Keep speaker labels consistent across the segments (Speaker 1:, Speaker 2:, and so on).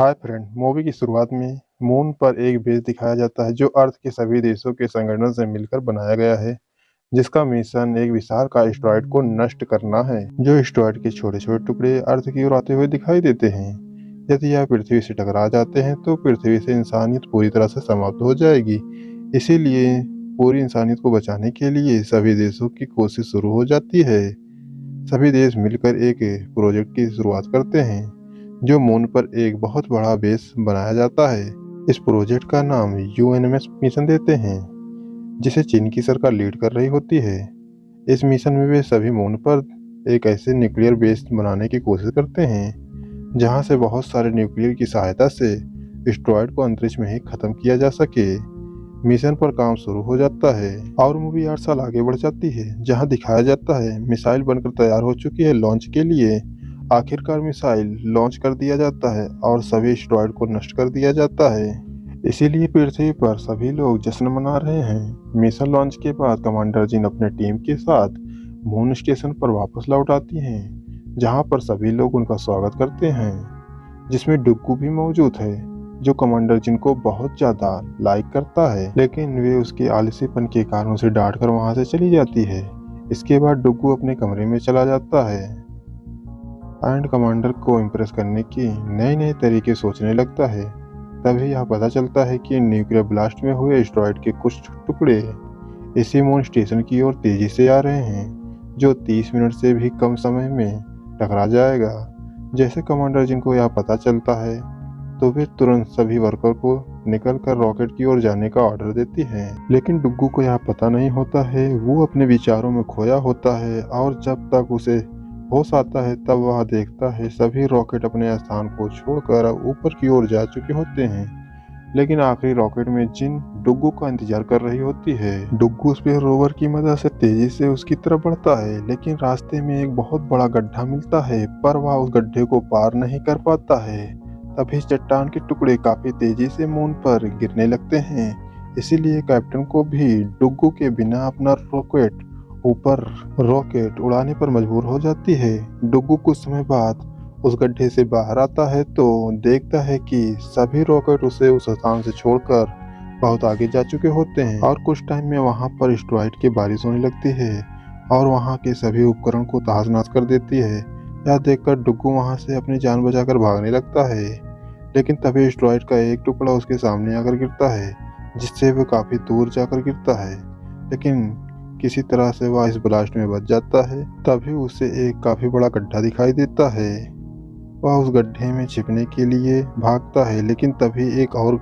Speaker 1: Hi friend, movie की शुरुआत में मून पर एक बेस दिखाया जाता है जो अर्थ के सभी देशों के संगठन से मिलकर बनाया गया है, जिसका मिशन एक विशालकाय एस्टेरॉयड को नष्ट करना है। जो एस्टेरॉयड के छोटे-छोटे टुकड़े अर्थ की ओर आते हुए दिखाई देते हैं। यदि यह पृथ्वी से टकरा जाते हैं तो पृथ्वी से इंसानियत पूरी तरह से समाप्त हो जाएगी। इसीलिए पूरी इंसानियत को बचाने के लिए सभी देशों की कोशिश शुरू हो जाती है। सभी देश मिलकर एक प्रोजेक्ट की शुरुआत करते हैं जो मून पर एक बहुत बड़ा बेस बनाया जाता है। इस प्रोजेक्ट का नाम यूएनएमएस मिशन देते हैं, जिसे चीन की सरकार लीड कर रही होती है। इस मिशन में वे सभी मून पर एक ऐसे न्यूक्लियर बेस बनाने की कोशिश करते हैं जहां से बहुत सारे न्यूक्लियर की सहायता से एस्टेरॉयड को अंतरिक्ष में ही खत्म किया जा सके। मिशन पर काम शुरू हो जाता है और मूवी 8 साल आगे बढ़ जाती है, जहां दिखाया जाता है मिसाइल बनकर तैयार हो चुकी है लॉन्च के लिए। आखिरकार मिसाइल लॉन्च कर दिया जाता है और सभी एस्टेरॉयड को नष्ट कर दिया जाता है। इसीलिए पृथ्वी पर सभी लोग जश्न मना रहे हैं। मिशन लॉन्च के बाद कमांडर जिन अपने टीम के साथ मून स्टेशन पर वापस लौट आती हैं, जहां पर सभी लोग उनका स्वागत करते हैं, जिसमें डुग्गू भी मौजूद है, जो कमांडर जिन को बहुत ज्यादा लाइक करता है, लेकिन वे उसके आलसीपन के कारण उसे डांट कर वहां से चली जाती है। इसके बाद डुग्गू अपने कमरे में चला जाता है एंड कमांडर को इम्प्रेस करने की नए नए तरीके सोचने लगता है। तभी यह पता चलता है कि न्यूक्लियर ब्लास्ट में हुए एस्टेरॉयड के कुछ टुकड़े इसी मून स्टेशन की ओर तेजी से आ रहे हैं, जो 30 मिनट से भी कम समय में टकरा जाएगा। जैसे कमांडर जिनको यह पता चलता है तो वे तुरंत सभी वर्कर को निकलकर रॉकेट की ओर जाने का ऑर्डर देती हैं। लेकिन डुग्गू को यह पता नहीं होता है, वो अपने विचारों में खोया होता है और जब तक उसे होश आता है तब वह देखता है सभी रॉकेट अपने स्थान को छोड़कर ऊपर की ओर जा चुके होते हैं। लेकिन आखिरी रॉकेट में जिन डुग्गू का इंतजार कर रही होती है। डुग्गू स्पेस रोवर की मदद से तेजी से उसकी तरफ बढ़ता है, लेकिन रास्ते में एक बहुत बड़ा गड्ढा मिलता है, पर वह उस गड्ढे को पार नहीं कर पाता है। तभी चट्टान के टुकड़े काफी तेजी से मून पर गिरने लगते हैं। इसीलिए कैप्टन को भी डुग्गू के बिना अपना रॉकेट उड़ाने पर मजबूर हो जाती है। डुग्गू कुछ समय बाद उस गड्ढे से बाहर आता है तो देखता है कि सभी रॉकेट उसे उस स्थान से छोड़कर बहुत आगे जा चुके होते हैं और कुछ टाइम में वहां पर एस्टेरॉयड की बारिश होने लगती है और वहां के सभी उपकरण को तहस-नहस कर देती है। यह देखकर डुग्गू वहां से अपनी जान बचाकर भागने लगता है, लेकिन तभी एस्टेरॉयड का एक टुकड़ा उसके सामने आकर गिरता है, जिससे वह काफी दूर जाकर गिरता है, लेकिन किसी तरह से वह इस ब्लास्ट में बच जाता है। तभी उसे एक काफी बड़ा गड्ढा दिखाई देता है। वह उस गड्ढे में छिपने के लिए भागता है, लेकिन तभी एक और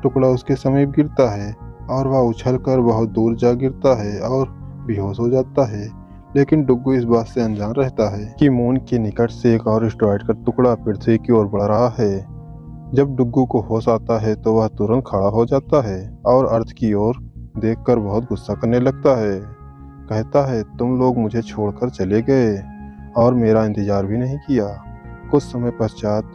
Speaker 1: टुकड़ा उसके समीप गिरता है और वह उछलकर बहुत दूर जा गिरता है और बेहोश हो जाता है। लेकिन डुग्गू इस बात से अनजान रहता है कि मून के निकट से एक और एस्टेरॉयड का टुकड़ा पृथ्वी की ओर बढ़ रहा है। जब डुग्गू को होश आता है तो वह तुरंत खड़ा हो जाता है और अर्थ की ओर देखकर बहुत गुस्सा करने लगता है। कहता है, तुम लोग मुझे छोड़कर चले गए और मेरा इंतजार भी नहीं किया। कुछ समय पश्चात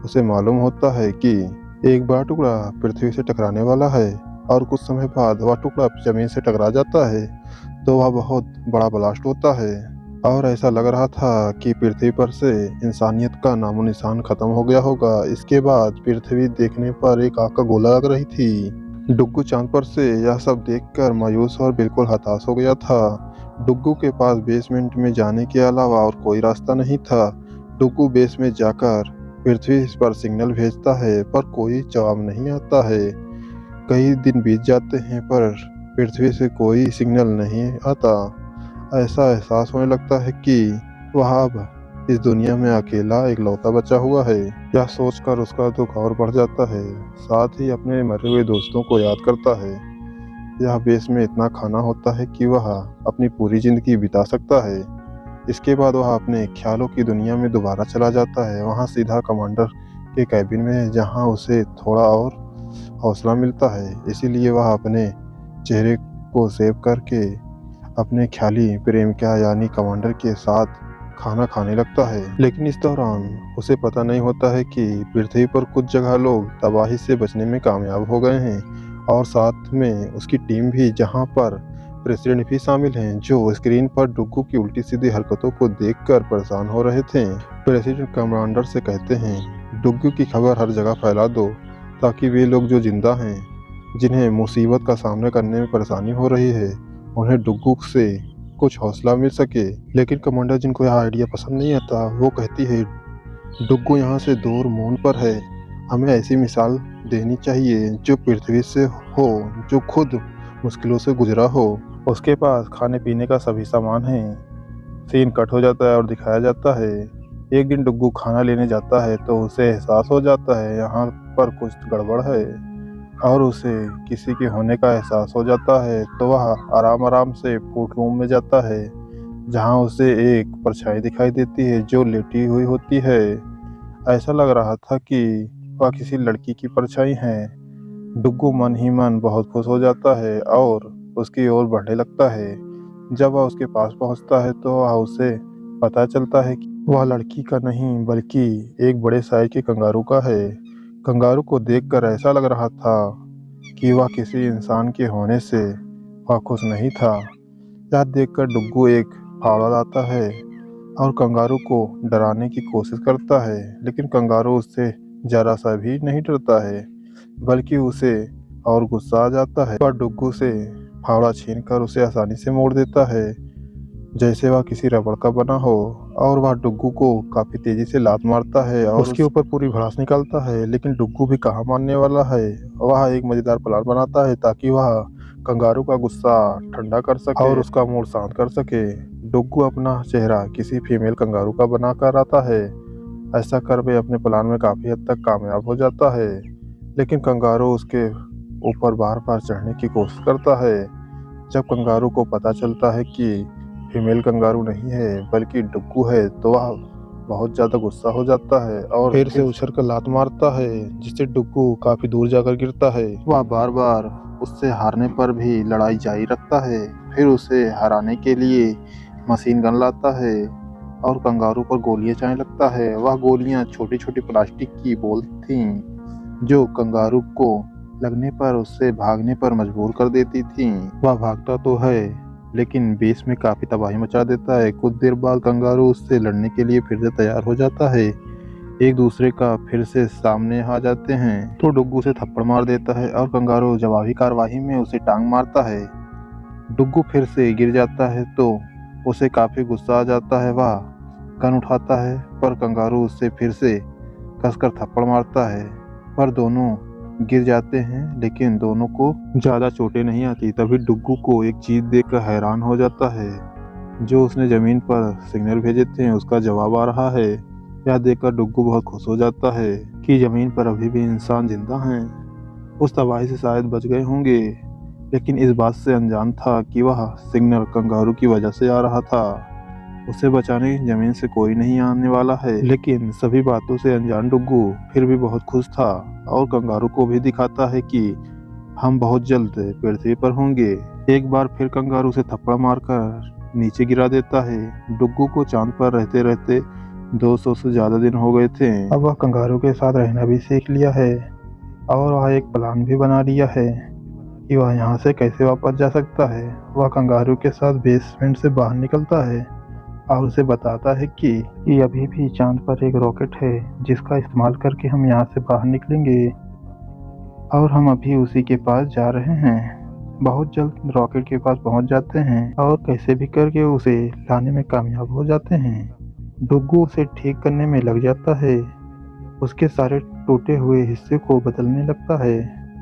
Speaker 1: उसे मालूम होता है कि एक बड़ा टुकड़ा पृथ्वी से टकराने वाला है और कुछ समय बाद वह टुकड़ा जमीन से टकरा जाता है, तो वह बहुत बड़ा ब्लास्ट होता है और ऐसा लग रहा था कि पृथ्वी पर से इंसानियत का नामो निशान खत्म हो गया होगा। इसके बाद पृथ्वी देखने पर एक आग का गोला लग रही थी। डुग्गू चांद पर से यह सब देखकर मायूस और बिल्कुल हताश हो गया था। डुग्गू के पास बेसमेंट में जाने के अलावा और कोई रास्ता नहीं था। डुग्गू बेस में जाकर पृथ्वी पर सिग्नल भेजता है, पर कोई जवाब नहीं आता है। कई दिन बीत जाते हैं पर पृथ्वी से कोई सिग्नल नहीं आता। ऐसा एहसास होने लगता है कि वह अब इस दुनिया में अकेला इकलौता बचा हुआ है। यह सोचकर उसका दुख और बढ़ जाता है, साथ ही अपने मरे हुए दोस्तों को याद करता है। यह बेस में इतना खाना होता है कि वह अपनी पूरी जिंदगी बिता सकता है। इसके बाद वह अपने ख्यालों की दुनिया में दोबारा चला जाता है, वहाँ सीधा कमांडर के कैबिन में, जहाँ उसे थोड़ा और हौसला मिलता है। इसीलिए वह अपने चेहरे को सेव करके अपने ख्याली प्रेमिका यानी कमांडर के साथ खाना खाने लगता है। लेकिन इस दौरान उसे पता नहीं होता है कि पृथ्वी पर कुछ जगह लोग तबाही से बचने में कामयाब हो गए हैं और साथ में उसकी टीम भी, जहां पर प्रेसिडेंट भी शामिल हैं, जो स्क्रीन पर डुग्गू की उल्टी सीधी हरकतों को देखकर परेशान हो रहे थे। प्रेसिडेंट कमांडर से कहते हैं डुग्गू की खबर हर जगह फैला दो ताकि वे लोग जो जिंदा हैं, जिन्हें मुसीबत का सामना करने में परेशानी हो रही है, उन्हें डुग्गू से कुछ हौसला मिल सके। लेकिन कमांडर जिनको यह आइडिया पसंद नहीं आता, वो कहती है डुग्गू यहाँ से दूर मून पर है, हमें ऐसी मिसाल देनी चाहिए जो पृथ्वी से हो, जो खुद मुश्किलों से गुजरा हो। उसके पास खाने पीने का सभी सामान है। सीन कट हो जाता है और दिखाया जाता है एक दिन डुग्गू खाना लेने जाता है तो उसे एहसास हो जाता है यहाँ पर कुछ गड़बड़ है और उसे किसी के होने का एहसास हो जाता है। तो वह आराम आराम से फूड रूम में जाता है जहाँ उसे एक परछाई दिखाई देती है जो लेटी हुई होती है। ऐसा लग रहा था कि वह किसी लड़की की परछाई है। डुग्गू मन ही मन बहुत खुश हो जाता है और उसकी ओर बढ़ने लगता है। जब वह उसके पास पहुंचता है तो वह उसे पता चलता है कि वह लड़की का नहीं बल्कि एक बड़े साइज के कंगारू का है। कंगारू को देखकर ऐसा लग रहा था कि वह किसी इंसान के होने से वह खुश नहीं था। यह देखकर डुग्गू एक फावड़ा लाता है और कंगारू को डराने की कोशिश करता है, लेकिन कंगारू उससे जरा सा भी नहीं डरता है बल्कि उसे और गुस्सा आ जाता है। वह डुग्गू से फावड़ा छीनकर उसे आसानी से मोड़ देता है जैसे वह किसी रबड़ का बना हो और वह डुग्गू को काफी तेजी से लात मारता है और उसके ऊपर पूरी भड़ास निकालता है। लेकिन डुग्गू भी कहाँ मानने वाला है। वह एक मजेदार प्लान बनाता है ताकि वह कंगारू का गुस्सा ठंडा कर सके और उसका मूड शांत कर सके। डुग्गू अपना चेहरा किसी फीमेल कंगारू का बना कर आता है। ऐसा कर वे अपने प्लान में काफी हद तक कामयाब हो जाता है, लेकिन कंगारू उसके ऊपर बार बार चढ़ने की कोशिश करता है। जब कंगारू को पता चलता है कि फीमेल कंगारू नहीं है बल्कि डुग्गू है तो वह बहुत ज़्यादा गुस्सा हो जाता है और फिर से उछल कर लात मारता है जिससे डुग्गू काफ़ी दूर जाकर गिरता है। वह बार बार उससे हारने पर भी लड़ाई जारी रखता है। फिर उसे हराने के लिए मशीन गन लाता है और कंगारू पर गोलियां चलाने लगता है। वह गोलियां छोटी छोटी प्लास्टिक की बॉल थीं जो कंगारू को लगने पर उससे भागने पर मजबूर कर देती थीं। वह भागता तो है लेकिन बीच में काफी तबाही मचा देता है। कुछ देर बाद कंगारू उससे लड़ने के लिए फिर से तैयार हो जाता है। एक दूसरे का फिर से सामने आ जाते हैं तो डुग्गू से थप्पड़ मार देता है और कंगारू जवाबी कार्रवाई में उसे टांग मारता है। डुग्गू फिर से गिर जाता है तो उसे काफी गुस्सा आ जाता है। वह गन उठाता है पर कंगारू उससे फिर से कसकर थप्पड़ मारता है पर दोनों गिर जाते हैं, लेकिन दोनों को ज्यादा चोटें नहीं आती। तभी डुग्गू को एक चीज देखकर हैरान हो जाता है। जो उसने जमीन पर सिग्नल भेजे थे उसका जवाब आ रहा है। यह देखकर डुग्गू बहुत खुश हो जाता है कि जमीन पर अभी भी इंसान जिंदा हैं। उस तबाही से शायद बच गए होंगे, लेकिन इस बात से अनजान था कि वह सिग्नल कंगारू की वजह से आ रहा था। उसे बचाने जमीन से कोई नहीं आने वाला है। लेकिन सभी बातों से अनजान डुग्गू फिर भी बहुत खुश था और कंगारू को भी दिखाता है कि हम बहुत जल्द पृथ्वी पर होंगे। एक बार फिर कंगारू से थप्पड़ मारकर नीचे गिरा देता है। डुग्गू को चांद पर रहते रहते 200 से ज्यादा दिन हो गए थे। अब वह कंगारू के साथ रहना भी सीख लिया है और वह एक प्लान भी बना लिया है कि वह यहाँ से कैसे वापस जा सकता है। वह कंगारू के साथ बेसमेंट से बाहर निकलता है और उसे बताता है कि अभी भी चांद पर एक रॉकेट है जिसका इस्तेमाल करके हम यहाँ से बाहर निकलेंगे और हम अभी उसी के पास जा रहे हैं। बहुत जल्द रॉकेट के पास पहुँच जाते हैं और कैसे भी करके उसे लाने में कामयाब हो जाते हैं। डुग्गू उसे ठीक करने में लग जाता है। उसके सारे टूटे हुए हिस्से को बदलने लगता है।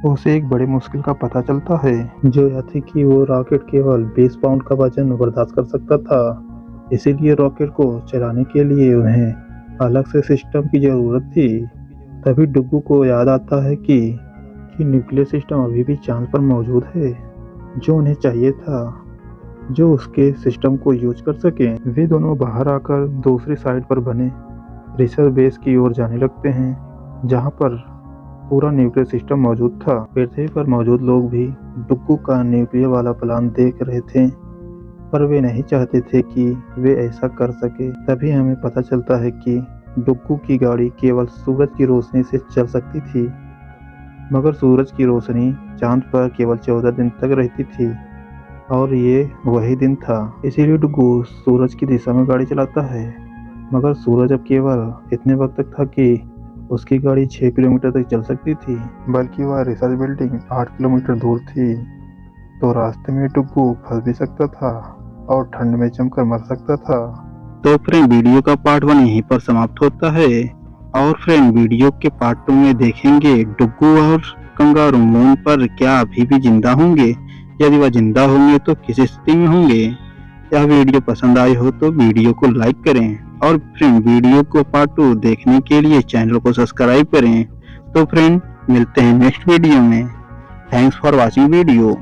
Speaker 1: उसे एक बड़ी मुश्किल का पता चलता है जो यह थी कि वो रॉकेट केवल 20 पाउंड का वजन बर्दाश्त कर सकता था। इसीलिए रॉकेट को चलाने के लिए उन्हें अलग से सिस्टम की ज़रूरत थी। तभी डुग्गू को याद आता है कि न्यूक्लियर सिस्टम अभी भी चांद पर मौजूद है जो उन्हें चाहिए था, जो उसके सिस्टम को यूज कर सकें। वे दोनों बाहर आकर दूसरी साइड पर बने रिसर्च बेस की ओर जाने लगते हैं जहां पर पूरा न्यूक्लियर सिस्टम मौजूद था। पृथ्वी पर मौजूद लोग भी डुग्गू का न्यूक्लियर वाला प्लान देख रहे थे पर वे नहीं चाहते थे कि वे ऐसा कर सके। तभी हमें पता चलता है कि डुग्गू की गाड़ी केवल सूरज की रोशनी से चल सकती थी, मगर सूरज की रोशनी चांद पर केवल 14 दिन तक रहती थी और ये वही दिन था। इसीलिए डुग्गू सूरज की दिशा में गाड़ी चलाता है, मगर सूरज अब केवल इतने वक्त तक था कि
Speaker 2: उसकी गाड़ी 6 किलोमीटर तक चल सकती थी,
Speaker 1: बल्कि वह रिसर्च बिल्डिंग 8 किलोमीटर दूर थी। तो रास्ते में डुग्गू फंस भी सकता था और ठंड में जमकर मर सकता था।
Speaker 2: तो फ्रेंड वीडियो का पार्ट 1 यहीं पर समाप्त होता है। और फ्रेंड वीडियो के पार्ट 2 में देखेंगे डुग्गू और कंगारू मून पर क्या अभी भी जिंदा होंगे, यदि वह जिंदा होंगे तो किस स्थिति में होंगे। यह वीडियो पसंद आई हो तो वीडियो को लाइक करें और फ्रेंड वीडियो को पार्ट 2 देखने के लिए चैनल को सब्सक्राइब करें। तो फ्रेंड मिलते हैं नेक्स्ट वीडियो में। Thanks for watching video.